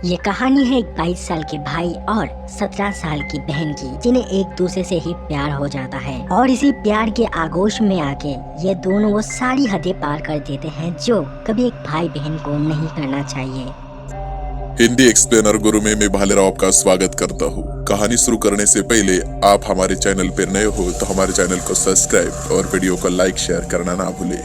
ये कहानी है एक 22 साल के भाई और 17 साल की बहन की, जिन्हें एक दूसरे से ही प्यार हो जाता है और इसी प्यार के आगोश में आके ये दोनों वो सारी हदें पार कर देते हैं जो कभी एक भाई बहन को नहीं करना चाहिए। हिंदी एक्सप्लेनर गुरु में मैं भालेराव आपका स्वागत करता हूँ। कहानी शुरू करने से पहले आप हमारे चैनल पर नए हो तो हमारे चैनल को सब्सक्राइब और वीडियो को लाइक शेयर करना ना भूले।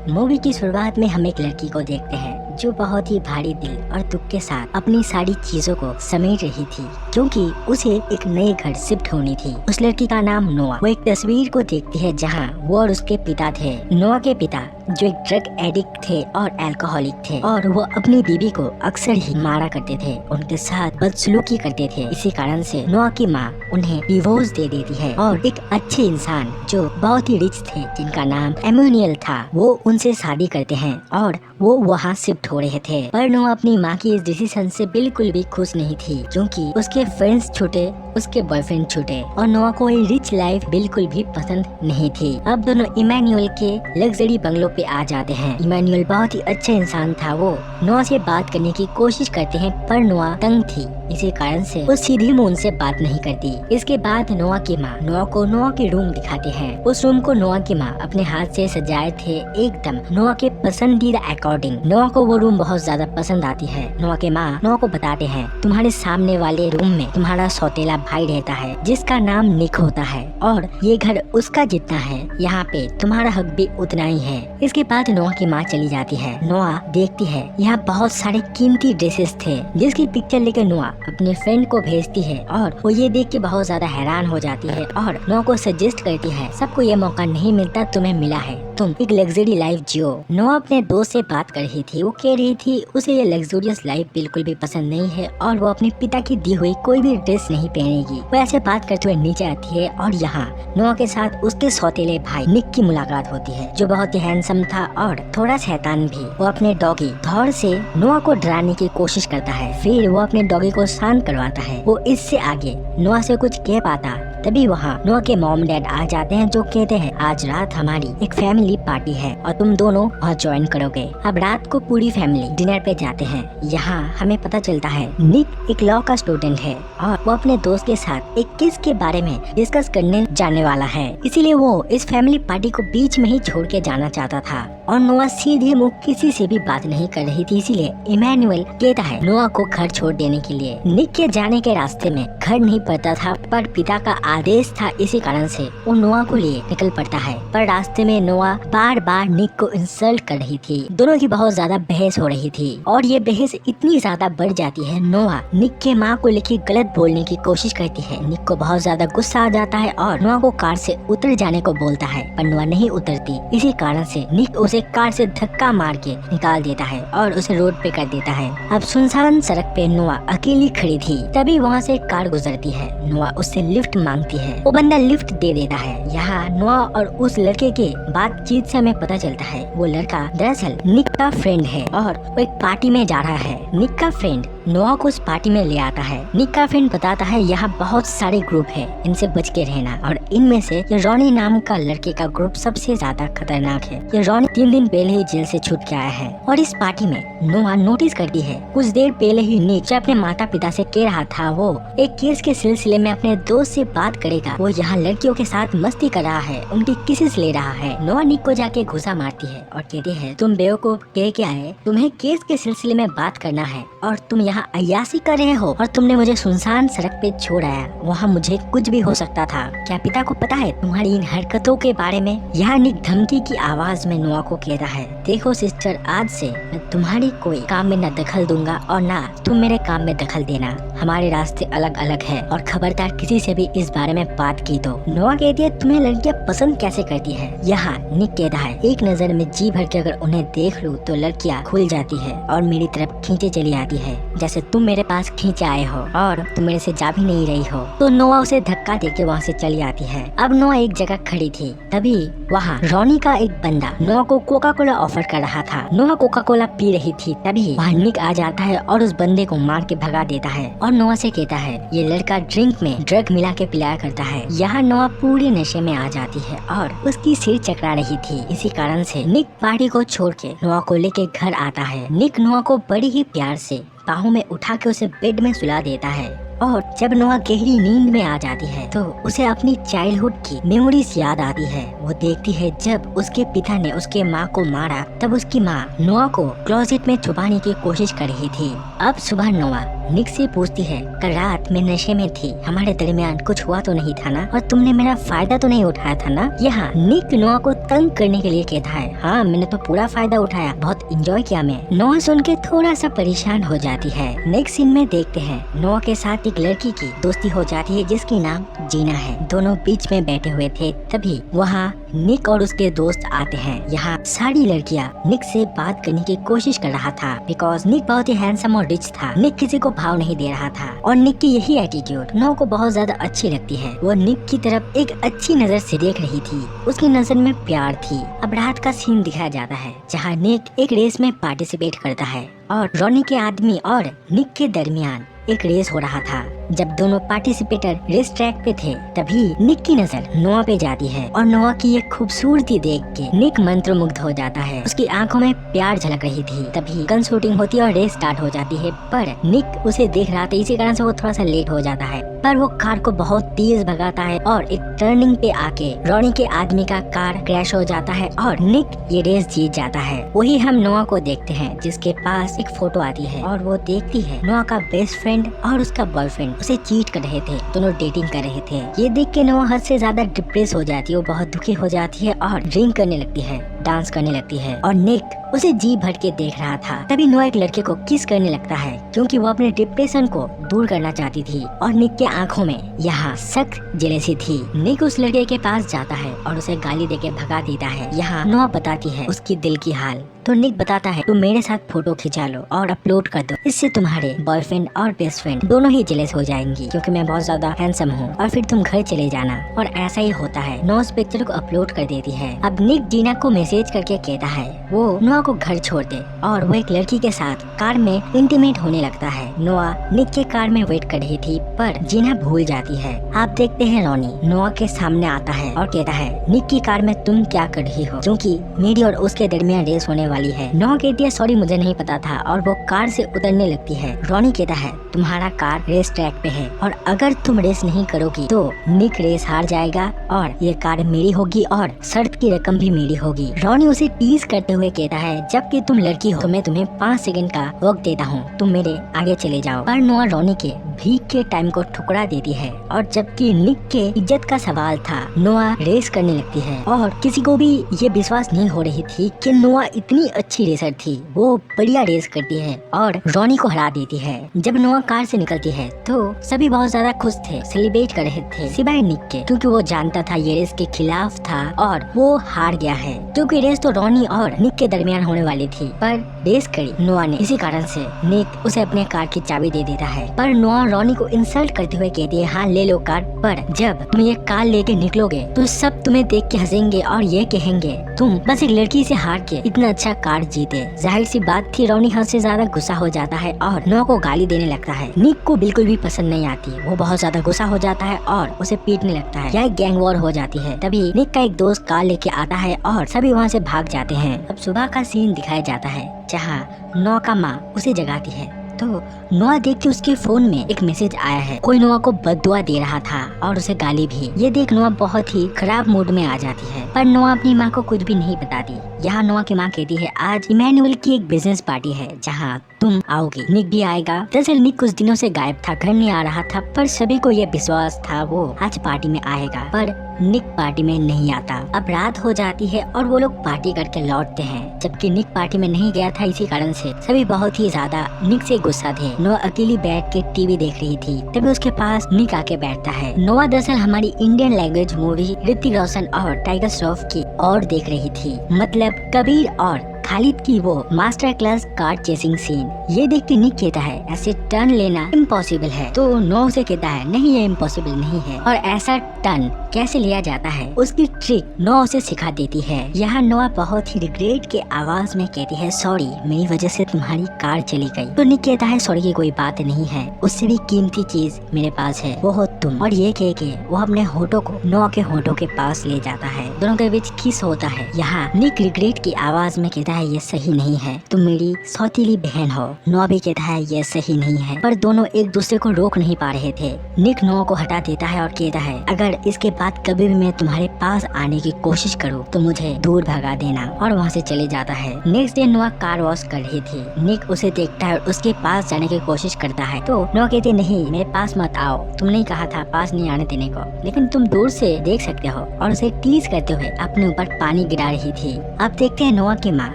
मूवी की शुरुआत में हम एक लड़की को देखते हैं जो बहुत ही भारी दिल और दुख के साथ अपनी सारी चीजों को समेट रही थी, क्योंकि उसे एक नए घर शिफ्ट होनी थी। उस लड़की का नाम नोआ। वो एक तस्वीर को देखती है जहां वो और उसके पिता थे। नोआ के पिता जो एक ड्रग एडिक्ट थे और अल्कोहलिक थे और वो अपनी बीवी को अक्सर ही मारा करते थे, उनके साथ बदसलूकी करते थे। इसी कारण से नोआ की माँ उन्हें डिवोर्स दे देती है और एक अच्छे इंसान जो बहुत ही रिच थे, जिनका नाम एमैनुअल था, वो उनसे शादी करते हैं और वो वहाँ शिफ्ट हो रहे थे। पर नोआ अपनी माँ की इस डिसीजन से बिल्कुल भी खुश नहीं थी, क्योंकि उसके फ्रेंड्स छूटे, उसके बॉयफ्रेंड छूटे और नोआ को ये रिच लाइफ बिल्कुल भी पसंद नहीं थी। अब दोनों इमैनुअल के लग्जरी बंगलों पे आ जाते हैं। इमैनुअल बहुत ही अच्छा इंसान था। वो नोआ से बात करने की कोशिश करते हैं, पर नोआ तंग थी, इसी कारण से वो सीधी मुंह उनसे बात नहीं करती। इसके बाद नोआ की माँ नोआ को नोआ के रूम दिखाते हैं। उस रूम को नोआ की माँ अपने हाथ से सजाए थे, एकदम नोआ के पसंदीदा अकॉर्डिंग। नोआ को वो रूम बहुत ज्यादा पसंद आती है। नोआ के माँ नोआ को बताते हैं, तुम्हारे सामने वाले रूम में तुम्हारा सौतेला भाई रहता है जिसका नाम निक होता है और ये घर उसका जितना है, यहाँ पे तुम्हारा हक भी उतना ही है। इसके बाद नोआ की माँ चली जाती है। नोआ देखती है यहाँ बहुत सारे कीमती ड्रेसेस थे, जिसकी पिक्चर लेकर नोआ अपने फ्रेंड को भेजती है और वो ये देख के बहुत ज्यादा हैरान हो जाती है और नोआ को सजेस्ट करती है, सबको ये मौका नहीं मिलता, तुम्हें मिला है, तुम एक लग्जरी लाइफ जियो। नोआ अपने दोस्त से बात कर रही थी। वो कह रही थी उसे ये लग्जरियस लाइफ बिल्कुल भी पसंद नहीं है और वो अपने पिता की दी हुई कोई भी ड्रेस नहीं पहनेगी। वो ऐसे बात करते हुए नीचे आती है और यहाँ नोआ के साथ उसके सौतेले भाई निक की मुलाकात होती है, जो बहुत ही हैंडसम था और थोड़ा शैतान भी। वो अपने डॉगी थॉर से नोआ को डराने की कोशिश करता है, फिर वो अपने डॉगी को शांत करवाता है। वो इससे आगे नोआ से कुछ कह पाता, तभी वहाँ नोआ के मॉम डैड आ जाते हैं, जो कहते हैं आज रात हमारी एक फैमिली पार्टी है और तुम दोनों वहाँ ज्वाइन करोगे। अब रात को पूरी फैमिली डिनर पे जाते हैं। यहाँ हमें पता चलता है निक एक लॉ का स्टूडेंट है और वो अपने दोस्त के साथ एक केस के बारे में डिस्कस करने जाने वाला है, इसीलिए वो इस फैमिली पार्टी को बीच में ही छोड़ के जाना चाहता था और नोआ सीधे मुंह किसी से भी बात नहीं कर रही थी। इसीलिए इमैनुअल कहता है नोआ को घर छोड़ देने के लिए। निक के जाने के रास्ते में घर नहीं पड़ता था, पर पिता का आदेश था, इसी कारण से वो नोआ को लिए निकल पड़ता है। पर रास्ते में नोआ बार बार निक को इंसल्ट कर रही थी। दोनों की बहुत ज्यादा बहस हो रही थी और ये बहस इतनी ज्यादा बढ़ जाती है, नोआ निक के माँ को लेके गलत बोलने की कोशिश करती है। निक को बहुत ज्यादा गुस्सा आ जाता है और नोआ को कार से उतर जाने को बोलता है, पर नोआ नहीं उतरती। इसी कारण से निक उसे कार से धक्का मार के निकाल देता है और उसे रोड पे कर देता है। अब सुनसान सड़क पे नोआ अकेली खड़ी थी, तभी वहाँ से एक कार गुजरती है। नोआ उससे लिफ्ट मांगती है, वो बंदा लिफ्ट दे देता है। यहाँ नोआ और उस लड़के के बातचीत से हमें पता चलता है वो लड़का दरअसल निक का फ्रेंड है और वो एक पार्टी में जा रहा है। निक का फ्रेंड नोआ को उस पार्टी में ले आता है। निक का फ्रेंड बताता है यहाँ बहुत सारे ग्रुप है, इनसे बच के रहना, और इनमें से ये रॉनी नाम का लड़के का ग्रुप सबसे ज्यादा खतरनाक है। ये रॉनी 3 दिन पहले ही जेल से छूट के आया है। और इस पार्टी में नोआ नोटिस करती है कुछ देर पहले ही निक जो अपने माता पिता से कह रहा था वो एक केस के सिलसिले में अपने दोस्त से बात करेगा, वो यहाँ लड़कियों के साथ मस्ती कर रहा है, उनकी किसेस ले रहा है। नोआ निक को जाके घुसा मारती है और कहती है तुम बेवकूफ कह के आए, तुम्हें केस के सिलसिले में बात करना है और तुम यहाँ अय्यासी कर रहे हो और तुमने मुझे सुनसान सड़क पे छोड़ आया, वहाँ मुझे कुछ भी हो सकता था। क्या पिता को पता है तुम्हारी इन हरकतों के बारे में? यहाँ निक धमकी की आवाज में नोआ को कहता है, देखो सिस्टर, आज से मैं तुम्हारी कोई काम में न दखल दूंगा और ना तुम मेरे काम में दखल देना। हमारे रास्ते अलग अलग है और खबरदार किसी से भी इस बारे में बात की तो। नोआ कहती है तुम्हें लड़कियां पसंद कैसे करती है? यहाँ निक कहता है एक नजर में जी भर के अगर उन्हें देख लूं तो लड़कियां खुल जाती है और मेरी तरफ खींचे चली आती है, जैसे तुम मेरे पास खींचे आए हो और तुम मेरे से जा भी नहीं रही हो। तो नोआ उसे धक्का देके वहाँ से चली आती है। अब नोआ एक जगह खड़ी थी, तभी वहाँ रॉनी का एक बंदा नोआ को कोका कोला ऑफर कर रहा था। नोआ कोका कोला पी रही थी, तभी वहाँ निक आ जाता है और उस बंदे को मार के भगा देता है और नोआ से कहता है ये लड़का ड्रिंक में ड्रग मिला के पिलाया करता है। यहाँ नोआ पूरी नशे में आ जाती है और उसकी सिर चकरा रही थी। इसी कारण से निक पार्टी को छोड़ के नोआ को लेके घर आता है। निक नोआ को बड़ी ही प्यार से बाहों में उठा के उसे बेड में सुला देता है। और जब नोआ गहरी नींद में आ जाती है तो उसे अपनी चाइल्डहुड की मेमोरीज याद आती है। वो देखती है जब उसके पिता ने उसके माँ को मारा, तब उसकी माँ नोआ को क्लोजेट में छुपाने की कोशिश कर रही थी। अब सुबह नोआ निक से पूछती है, कल रात मैं नशे में थी, हमारे दरमियान कुछ हुआ तो नहीं था ना, और तुमने मेरा फायदा तो नहीं उठाया था ना। यहाँ निक नोआ को तंग करने के लिए कहता है, हाँ मैंने तो पूरा फायदा उठाया, बहुत इंजॉय किया मैं। नोआ सुन के थोड़ा सा परेशान हो जाती है। नेक्स्ट सीन में देखते हैं नोआ के साथ एक लड़की की दोस्ती हो जाती है जिसकी नाम जीना है। दोनों बीच में बैठे हुए थे, तभी वहाँ निक और उसके दोस्त आते हैं। यहाँ सारी लड़कियाँ निक से बात करने की कोशिश कर रहा था, बिकॉज निक बहुत ही हैंडसम और रिच था। निक किसी को भाव नहीं दे रहा था और निक की यही एटीट्यूड नोआ को बहुत ज्यादा अच्छी लगती है। वो निक की तरफ एक अच्छी नजर से देख रही थी, उसकी नजर में प्यार थी। अब रात का सीन दिखाया जाता है जहाँ निक एक रेस में पार्टिसिपेट करता है और रॉनी के आदमी और निक के दरमियान एक रेस हो रहा था। जब दोनों पार्टिसिपेटर रेस ट्रैक पे थे, तभी निक की नजर नोआ पे जाती है और नोआ की ये खूबसूरती देख के निक मंत्रमुग्ध हो जाता है। उसकी आंखों में प्यार झलक रही थी। तभी गन शूटिंग होती है और रेस स्टार्ट हो जाती है, पर निक उसे देख रहा था, इसी कारण से वो थोड़ा सा लेट हो जाता है। पर वो कार को बहुत तेज भगाता है और एक टर्निंग पे आके रॉनी के आदमी का कार क्रैश हो जाता है और निक ये रेस जीत जाता है। वही हम नोआ को देखते हैं जिसके पास एक फोटो आती है और वो देखती है नोआ का बेस्ट फ्रेंड और उसका बॉयफ्रेंड उसे चीट कर रहे थे, दोनों डेटिंग कर रहे थे। ये देख के नोआ हद से ज्यादा डिप्रेस हो जाती है, वो बहुत दुखी हो जाती है और ड्रिंक करने लगती है, डांस करने लगती है और निक उसे जी भर के देख रहा था। तभी नोआ एक लड़के को किस करने लगता है क्योंकि वो अपने डिप्रेशन को दूर करना चाहती थी और निक के आंखों में यहाँ सख्त जेलसी थी। निक उस लड़के के पास जाता है और उसे गाली देके भगा देता है। यहाँ नोआ बताती है उसकी दिल की हाल, तो निक बताता है तुम मेरे साथ फोटो खिंचा लो और अपलोड कर दो, इससे तुम्हारे बॉयफ्रेंड और बेस्ट फ्रेंड दोनों ही जेलस हो जाएंगी क्योंकि मैं बहुत ज्यादा हैंडसम हूँ, और फिर तुम घर चले जाना। और ऐसा ही होता है, नोआ उस पिक्चर को अपलोड कर देती है। अब निक जीना को मैसेज करके कहता है वो नोआ को घर छोड़ दे और वो एक लड़की के साथ कार में इंटीमेट होने लगता है। नोआ निक के कार में वेट कर रही थी पर जीना भूल जाती है। आप देखते हैं रॉनी नोआ के सामने आता है और कहता है निक की कार में तुम क्या कर रही हो, क्योंकि मेरी और उसके दरमियान रेस होने वाली है। नोआ कहती है सॉरी मुझे नहीं पता था और वो कार से उतरने लगती है। रॉनी कहता है तुम्हारा कार रेस ट्रैक पे है और अगर तुम रेस नहीं करोगी तो निक रेस हार जाएगा और ये कार मेरी होगी और शर्त की रकम भी मेरी होगी। रॉनी उसे टीज करते हुए कहता है जबकि तुम लड़की हो तो मैं तुम्हें 5 सेकंड का वक्त देता हूँ, तुम मेरे आगे चले जाओ। पर नोआ रॉनी के भीख के टाइम को ठुकरा देती है और जबकि निक के इज्जत का सवाल था, नोआ रेस करने लगती है और किसी को भी ये विश्वास नहीं हो रही थी कि नोआ इतनी अच्छी रेसर थी। वो बढ़िया रेस करती है और रॉनी को हरा देती है। जब नोआ कार से निकलती है तो सभी बहुत ज्यादा खुश थे, सेलिब्रेट कर रहे थे सिवाय निक के, क्योंकि वो जानता था ये रेस के खिलाफ था और वो हार गया है। क्योंकि रेस तो रॉनी और निक के दरमियान होने वाली थी, पर रेस करी नोआ ने, इसी कारण से निक उसे अपने कार की चाबी दे देता है। पर नोआ रॉनी को इंसल्ट करते हुए कहती है हाँ ले लो कार, पर जब तुम ये कार लेके निकलोगे तो सब तुम्हें देख के हंसेंगे और ये कहेंगे तुम बस एक लड़की से हार के इतना अच्छा कार जीते। जाहिर सी बात थी रॉनी हद से ज्यादा गुस्सा हो जाता है और नोआ को गाली देने लगता है। निक को बिल्कुल भी पसंद नहीं आती, वो बहुत ज्यादा गुस्सा हो जाता है और उसे पीटने लगता है। यह गैंग वॉर हो जाती है। तभी निक का एक दोस्त कार लेके आता है और सभी वहाँ से भाग जाते हैं। अब सुबह का सीन दिखाया जाता है जहाँ नोआ का माँ उसे जगाती है तो नोआ देख के उसके फोन में एक मैसेज आया है, कोई नोआ को बद्दुआ दे रहा था और उसे गाली भी। ये देख नोआ बहुत ही खराब मूड में आ जाती है, पर नोआ अपनी माँ को कुछ भी नहीं बताती। यहाँ नोआ की माँ कहती है आज इमैनुअल की एक बिजनेस पार्टी है जहाँ तुम आओगी, निक भी आएगा। दरअसल निक कुछ दिनों से गायब था, घर नहीं आ रहा था, पर सभी को ये विश्वास था वो आज पार्टी में आएगा, पर निक पार्टी में नहीं आता। अब रात हो जाती है और वो लोग पार्टी करके लौटते हैं, जबकि निक पार्टी में नहीं गया था। इसी कारण से सभी बहुत ही ज्यादा निक से गुस्सा थे। नोआ अकेली बैठ के टीवी देख रही थी, तभी उसके पास निक आके बैठता है। नोआ दरअसल हमारी Indian language movie Hrithik Roshan और टाइगर श्रॉफ की और देख रही थी, मतलब कबीर और खालिद की वो master class car chasing scene. ये देख के निक कहता है ऐसे टर्न लेना इम्पॉसिबल है, तो नोआ से कहता है नहीं ये इम्पॉसिबल नहीं है और ऐसा टर्न कैसे लिया जाता है उसकी ट्रिक नोआ उसे सिखा देती है। यहाँ नोआ बहुत ही रिग्रेट के आवाज में कहती है सॉरी मेरी वजह से तुम्हारी कार चली गई। तो निक कहता है सॉरी की कोई बात नहीं है, उससे भी कीमती चीज मेरे पास है वो हो तुम। और ये कह के वो अपने होठों को नोआ के होठों के पास ले जाता है, दोनों के बीच किस होता है। यहाँ निक रिग्रेट की आवाज में कहता है ये सही नहीं है, तुम मेरी सौतीली बहन हो नोआ भी कहता है ये सही नहीं है, पर दोनों एक दूसरे को रोक नहीं पा रहे थे। निक नोआ को हटा देता है और कहता है अगर इसके बाद कभी भी मैं तुम्हारे पास आने की कोशिश करूँ तो मुझे दूर भगा देना, और वहाँ से चले जाता है। नेक्स्ट डे नोआ कार वॉश कर रही थी। निक उसे देखता है और उसके पास जाने की कोशिश करता है तो नोआ कहती नहीं, मेरे पास मत आओ, तुमने ही कहा था पास नहीं आने देने को, लेकिन तुम दूर से देख सकते हो, और उसे टीज करते हुए अपने ऊपर पानी गिरा रही थी। अब देखते हैं नोआ की माँ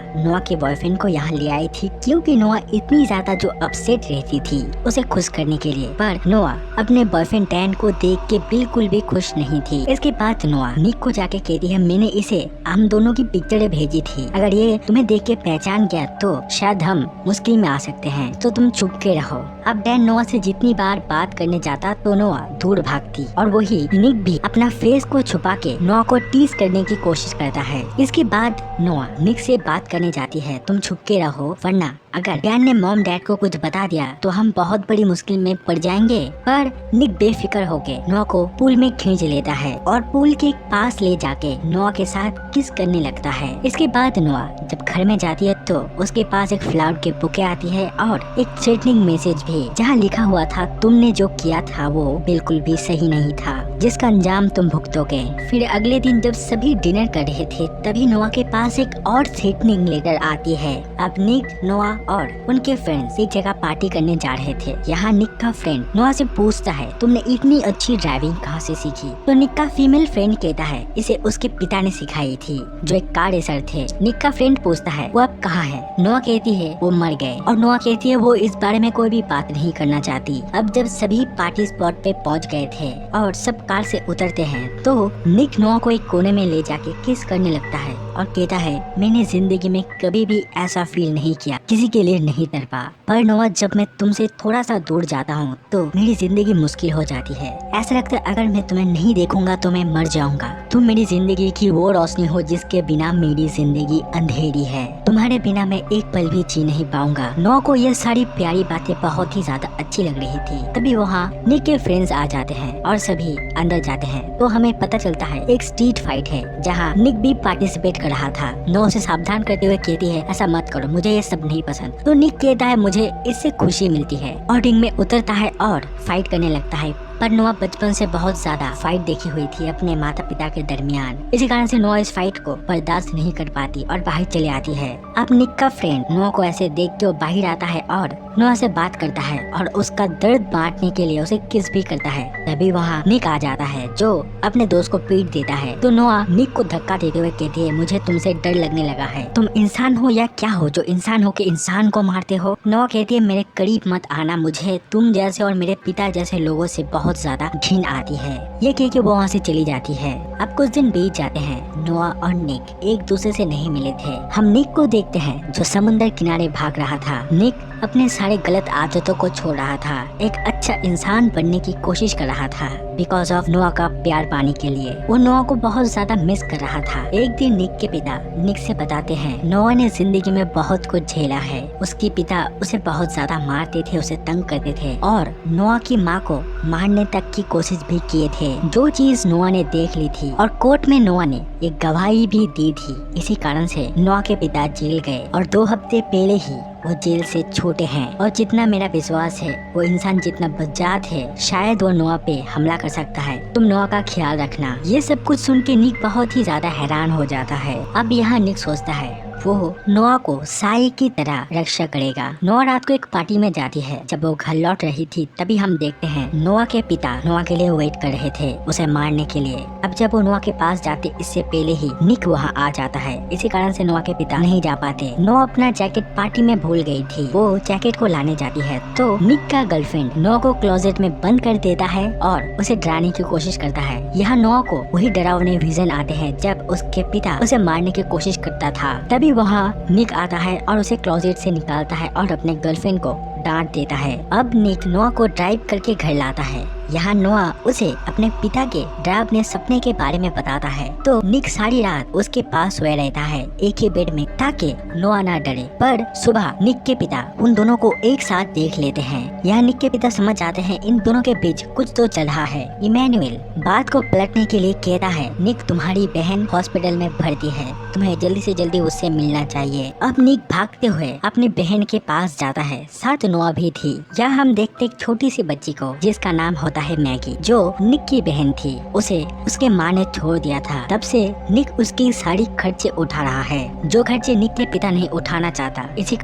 नोआ के बॉयफ्रेंड को यहाँ ले आई थी, क्योंकि नोआ इतनी ज्यादा जो अपसेट रहती थी उसे खुश करने के लिए, पर नोआ अपने बॉयफ्रेंड डैन को देख के बिल्कुल भी खुश नहीं थी। इसके बाद नोआ निक को जाके कहती है मैंने इसे हम दोनों की पिक्चरें भेजी थी, अगर ये तुम्हें देख के पहचान गया तो शायद हम मुश्किल में आ सकते हैं, तो तुम चुप के रहो। अब डैन नोआ से जितनी बार बात करने जाता तो नोआ दूर भागती, और वही निक भी अपना फेस को छुपा के नोआ को टीज करने की कोशिश करता है। इसके बाद नोआ निक से बात करने जाती है, तुम छुप के रहो, वरना अगर डैन ने मॉम डैड को कुछ बता दिया तो हम बहुत बड़ी मुश्किल में पड़ जाएंगे। पर निक बेफिक्र होके नोआ को पूल में खींच लेता है और पूल के पास ले जाके नोआ के साथ किस करने लगता है। इसके बाद नोआ जब घर में जाती है तो उसके पास एक फ्लावर के बुके आती है और एक थ्रेटनिंग मैसेज भी, जहाँ लिखा हुआ था तुमने जो किया था वो बिल्कुल भी सही नहीं था, जिसका अंजाम तुम भुगतोगे। फिर अगले दिन जब सभी डिनर कर रहे थे तभी नोआ के पास एक और थ्रेटनिंग लेटर आती है। अब निक, नोआ और उनके फ्रेंड्स एक जगह पार्टी करने जा रहे थे। यहाँ निक का फ्रेंड नोआ से पूछता है तुमने इतनी अच्छी ड्राइविंग कहाँ से सीखी, तो निक का फीमेल फ्रेंड कहता है इसे उसके पिता ने सिखाई थी, जो एक कार रेसर थे। निक का फ्रेंड पूछता है वो अब कहाँ है, नोआ कहती है वो मर गए, और नोआ कहती है वो इस बारे में कोई भी बात नहीं करना चाहती। अब जब सभी पार्टी स्पॉट पे पहुँच गए थे और सब कार से उतरते हैं तो निक नोआ को एक कोने में ले जाके किस करने लगता है और कहता है मैंने जिंदगी में कभी भी ऐसा फील नहीं किया, किसी के लिए नहीं तड़पा, पर नोआ जब मैं तुमसे थोड़ा सा दूर जाता हूँ तो मेरी जिंदगी मुश्किल हो जाती है। ऐसा लगता है अगर मैं तुम्हें नहीं देखूंगा तो मैं मर जाऊंगा। तुम मेरी जिंदगी की वो रोशनी हो जिसके बिना मेरी जिंदगी अंधेरी है, तुम्हारे बिना मैं एक पल भी जी नहीं पाऊंगा। नोआ को ये सारी प्यारी बातें बहुत ही ज्यादा अच्छी लग रही थी। तभी वहाँ निक के फ्रेंड्स आ जाते हैं और सभी अंदर जाते हैं तो हमें पता चलता है एक स्ट्रीट फाइट है जहाँ निक भी पार्टिसिपेट कर रहा था। नोआ उसे सावधान करते हुए कहती है ऐसा मत करो, मुझे ये सब नहीं पसंद। तो निक कहता है मुझे इससे खुशी मिलती है, और रिंग में उतरता है और फाइट करने लगता है। पर नोआ बचपन से बहुत ज्यादा फाइट देखी हुई थी अपने माता पिता के दरमियान, इसी कारण से नोआ इस फाइट को बर्दाश्त नहीं कर पाती और बाहर चले आती है। अब निक का फ्रेंड नोआ को ऐसे देख के बाहर आता है और नोआ से बात करता है और उसका दर्द बांटने के लिए उसे किस भी करता है। तभी वहाँ निक आ जाता है जो अपने दोस्त को पीट देता है। तो नोआ निक को धक्का देते हुए कहती है मुझे तुमसे डर लगने लगा है, तुम इंसान हो या क्या हो जो इंसान हो के इंसान को मारते हो। नोआ कहती है मेरे करीब मत आना, मुझे तुम जैसे और मेरे पिता जैसे लोगों से बहुत ज्यादा घिन आती है। ये कह के वो वहाँ से चली जाती है। अब कुछ दिन बीत जाते हैं, नोआ और निक एक दूसरे से नहीं मिले थे। हम निक को देखते हैं जो समुद्र किनारे भाग रहा था। निक अपने सारे गलत आदतों को छोड़ रहा था, एक अच्छा इंसान बनने की कोशिश कर रहा था बिकॉज ऑफ नोआ का प्यार पाने के लिए। वो नोआ को बहुत ज्यादा मिस कर रहा था। एक दिन निक के पिता निक से बताते हैं नोआ ने जिंदगी में बहुत कुछ झेला है। उसके पिता उसे बहुत ज्यादा मारते थे, उसे तंग करते थे और नोआ की माँ को मारने तक की कोशिश भी किए थे, जो चीज नोआ ने देख ली थी। और कोर्ट में नोआ ने एक गवाही भी दी थी। इसी कारण से नोआ के पिता जेल गए और 2 हफ्ते पहले ही वो जेल से छूटे हैं। और जितना मेरा विश्वास है वो इंसान जितना बज्जात है शायद वो नोआ पे हमला कर सकता है। तुम नोआ का ख्याल रखना। ये सब कुछ सुन के निक बहुत ही ज्यादा हैरान हो जाता है। अब यहाँ निक सोचता है वो नोआ को साई की तरह रक्षा करेगा। नोआ रात को एक पार्टी में जाती है। जब वो घर लौट रही थी तभी हम देखते हैं नोआ के पिता नोआ के लिए वेट कर रहे थे उसे मारने के लिए। अब जब वो नोआ के पास जाते इससे पहले ही निक वहाँ आ जाता है। इसी कारण से नोआ के पिता नहीं जा पाते। नोआ अपना जैकेट पार्टी में भूल गई थी। वो जैकेट को लाने जाती है तो निक का गर्लफ्रेंड नोआ को क्लोजेट में बंद कर देता है और उसे डराने की कोशिश करता है। यहाँ नोआ को वही डरावने विजन आते हैं जब उसके पिता उसे मारने की कोशिश करता था। तभी वहाँ निक आता है और उसे क्लोजेट से निकालता है और अपने गर्लफ्रेंड को डांट देता है। अब निक नोआ को ड्राइव करके घर लाता है। यहाँ नोआ उसे अपने पिता के डरावने सपने के बारे में बताता है। तो निक सारी रात उसके पास सोया रहता है एक ही बेड में, ताकि नोआ ना डरे। पर सुबह निक के पिता उन दोनों को एक साथ देख लेते हैं। यहाँ निक के पिता समझ जाते हैं इन दोनों के बीच कुछ तो चल रहा है। इमैनुअल बात को पलटने के लिए कहता है, निक तुम्हारी बहन हॉस्पिटल में भर्ती है, तुम्हें जल्दी से जल्दी उससे मिलना चाहिए। अब निक भागते हुए अपनी बहन के पास जाता है, साथ नोआ भी थी। यहाँ हम देखते एक छोटी सी बच्ची को जिसका नाम होता है मैगी, जो निक की बहन थी। उसे उसके माँ ने छोड़ दिया था। तब से निक उसकी सारी खर्चे उठा रहा है, जो खर्चे निक के पिता नहीं उठाना चाहता। इसी